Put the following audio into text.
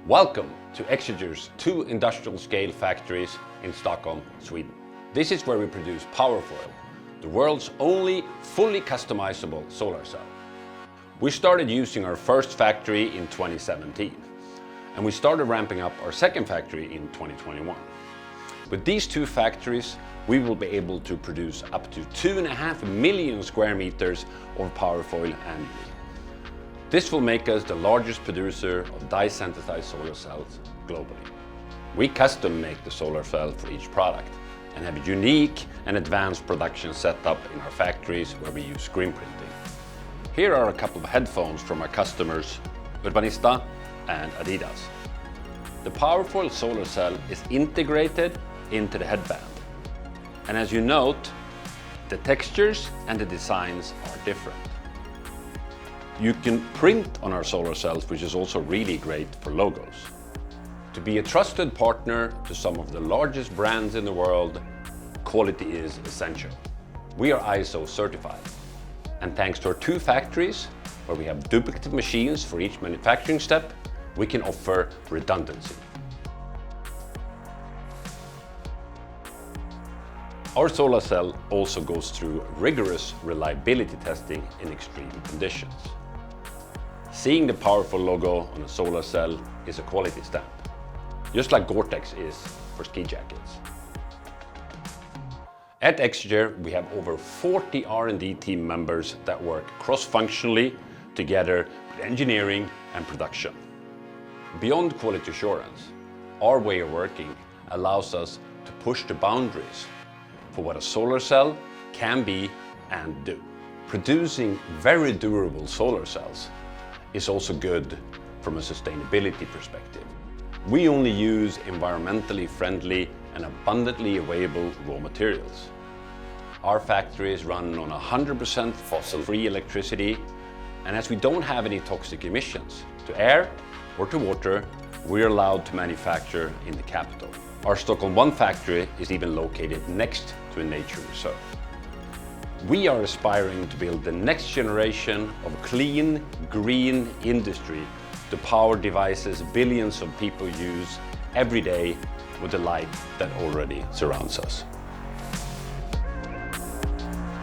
Welcome to Exeger's 2 industrial scale factories in Stockholm, Sweden. This is where we produce Powerfoyle, the world's only fully customizable solar cell. We started using our first factory in 2017, and we started ramping up our second factory in 2021. With these 2 factories, we will be able to produce up to 2.5 million square meters of Powerfoyle annually. This will make us the largest producer of dye-sensitized solar cells globally. We custom make the solar cell for each product and have a unique and advanced production setup in our factories where we use screen printing. Here are a couple of headphones from our customers, Urbanista and Adidas. The Powerfoyle solar cell is integrated into the headband. And as you note, the textures and the designs are different. You can print on our solar cells, which is also really great for logos. To be a trusted partner to some of the largest brands in the world, quality is essential. We are ISO certified. And thanks to our 2 factories, where we have duplicative machines for each manufacturing step, we can offer redundancy. Our solar cell also goes through rigorous reliability testing in extreme conditions. Seeing the Powerfoyle logo on a solar cell is a quality stamp, just like Gore-Tex is for ski jackets. At Exeger, we have over 40 R&D team members that work cross-functionally together with engineering and production. Beyond quality assurance, our way of working allows us to push the boundaries for what a solar cell can be and do. Producing very durable solar cells is also good from a sustainability perspective. We only use environmentally friendly and abundantly available raw materials. Our factories run on 100% fossil-free electricity, and as we don't have any toxic emissions to air or to water, we're allowed to manufacture in the capital. Our Stockholm 1 factory is even located next to a nature reserve. We are aspiring to build the next generation of clean, green industry to power devices billions of people use every day with the light that already surrounds us.